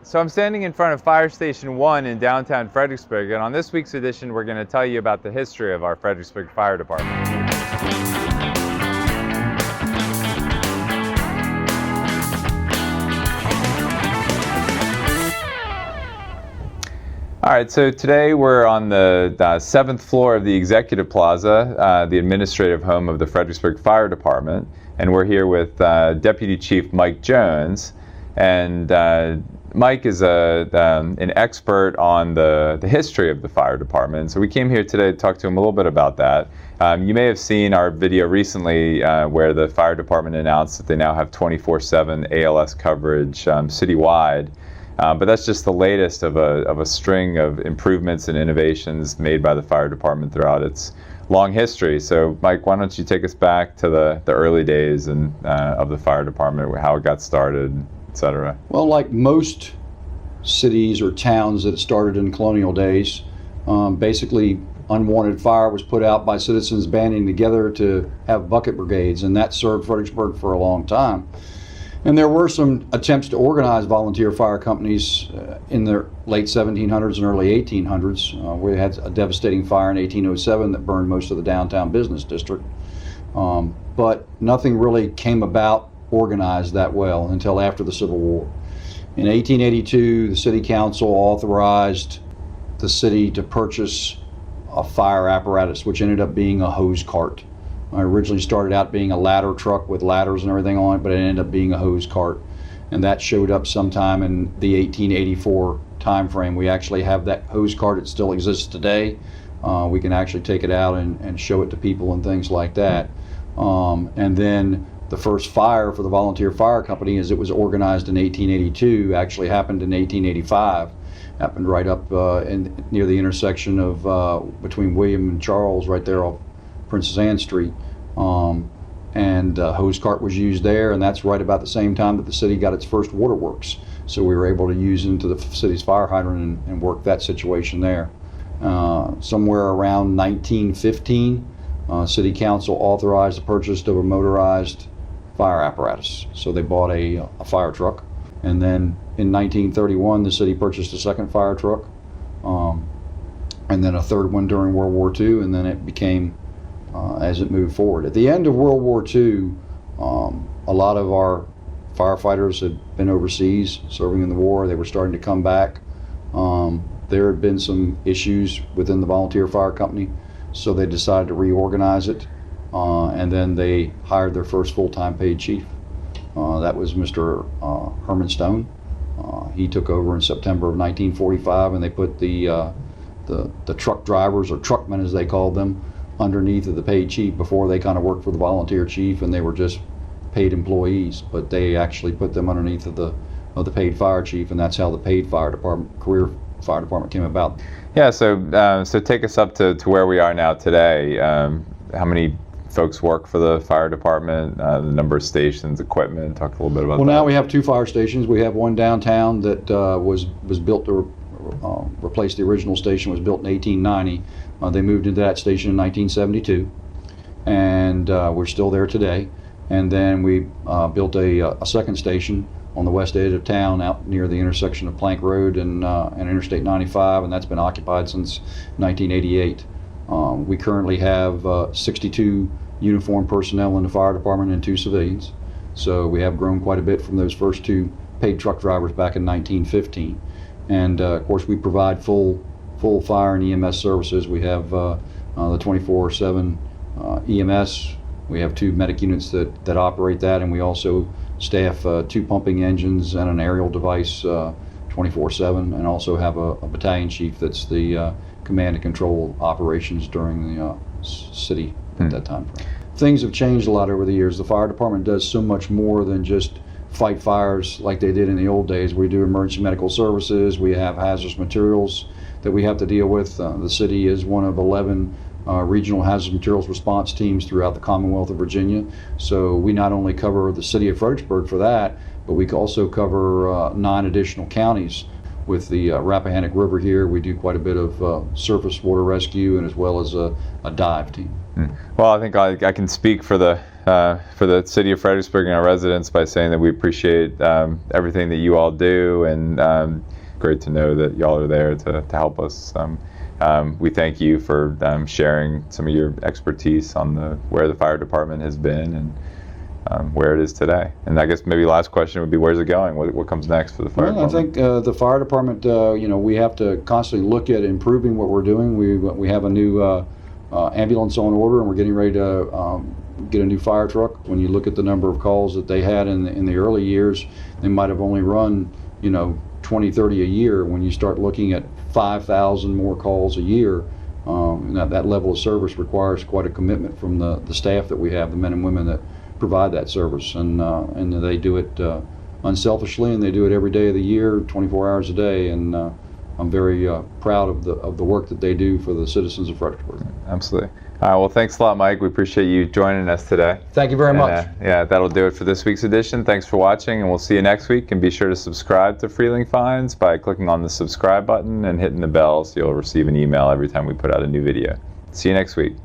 So I'm standing in front of Fire Station 1 in downtown Fredericksburg, and on this week's edition we're going to tell you about the history of our Fredericksburg Fire Department. All right, so today we're on the 7th floor of the Executive Plaza, the administrative home of the Fredericksburg Fire Department, and we're here with Deputy Chief Mike Jones. And Mike is an expert on the history of the fire department, so we came here today to talk to him a little bit about that. You may have seen our video recently where the fire department announced that they now have 24/7 ALS coverage citywide, but that's just the latest of a string of improvements and innovations made by the fire department throughout its long history. So Mike, why don't you take us back to the early days of the fire department, how it got started, etc. Well, like most cities or towns that started in colonial days, basically unwanted fire was put out by citizens banding together to have bucket brigades, and that served Fredericksburg for a long time. And there were some attempts to organize volunteer fire companies in the late 1700s and early 1800s. We had a devastating fire in 1807 that burned most of the downtown business district. But nothing really came about organized that well until after the Civil War. In 1882, the City Council authorized the city to purchase a fire apparatus, which ended up being a hose cart. It originally started out being a ladder truck with ladders and everything on it, but it ended up being a hose cart. And that showed up sometime in the 1884 time frame. We actually have that hose cart. It still exists today. We can actually take it out and show it to people and things like that. And then the first fire for the volunteer fire company, as it was organized in 1882, actually happened in 1885. Happened right up near the intersection of between William and Charles, right there off Princess Anne Street. And hose cart was used there, and that's right about the same time that the city got its first waterworks. So we were able to use into the city's fire hydrant and work that situation there. Somewhere around 1915, City Council authorized the purchase of a motorized fire apparatus. So they bought a fire truck, and then in 1931 the city purchased a second fire truck, and then a third one during World War II, and then it became as it moved forward. At the end of World War II, a lot of our firefighters had been overseas serving in the war. They were starting to come back. There had been some issues within the volunteer fire company, so they decided to reorganize it. And then they hired their first full-time paid chief. That was Mr. Herman Stone. He took over in September of 1945, and they put the truck drivers, or truckmen as they called them, underneath of the paid chief. Before, they kind of worked for the volunteer chief and they were just paid employees, but they actually put them underneath of the paid fire chief, and that's how the paid fire department, career fire department, came about. Yeah, so take us up to where we are now today. How many folks work for the fire department, the number of stations, equipment? Talk a little bit about that. Well, now we have 2 fire stations. We have one downtown that was built to replace the original station. Was built in 1890. They moved into that station in 1972, and we're still there today. And then we built a second station on the west edge of town, out near the intersection of Plank Road and Interstate 95, and that's been occupied since 1988. We currently have 62 uniformed personnel in the fire department and 2 civilians. So we have grown quite a bit from those first 2 paid truck drivers back in 1915. And of course, we provide full fire and EMS services. We have the 24/7 EMS. We have 2 medic units that operate that, and we also staff 2 pumping engines and an aerial device 24/7, and also have a battalion chief that's the command and control operations during the city at that time frame. Things have changed a lot over the years. The fire department does so much more than just fight fires like they did in the old days. We do emergency medical services. We have hazardous materials that we have to deal with. The city is one of 11 regional hazardous materials response teams throughout the Commonwealth of Virginia. So we not only cover the city of Fredericksburg for that, but we also cover 9 additional counties. With the Rappahannock River here, we do quite a bit of surface water rescue, and as well as a dive team. Well, I think I can speak for the for the city of Fredericksburg and our residents by saying that we appreciate everything that you all do, and great to know that y'all are there to help us. We thank you for sharing some of your expertise on where the fire department has been and where it is today. And I guess maybe last question would be, where's it going? What comes next for the fire department? I think the fire department, we have to constantly look at improving what we're doing. We have a new ambulance on order, and we're getting ready to get a new fire truck. When you look at the number of calls that they had in the early years, they might have only run 20, 30 a year. When you start looking at 5,000 more calls a year, that level of service requires quite a commitment from the staff that we have, the men and women that provide that service, and they do it unselfishly, and they do it every day of the year, 24 hours a day, and I'm very proud of the work that they do for the citizens of Fredericksburg. Absolutely. All right, well, thanks a lot, Mike. We appreciate you joining us today. Thank you very much. Yeah, that'll do it for this week's edition. Thanks for watching, and we'll see you next week. And be sure to subscribe to Freeling Finds by clicking on the subscribe button and hitting the bell so you'll receive an email every time we put out a new video. See you next week.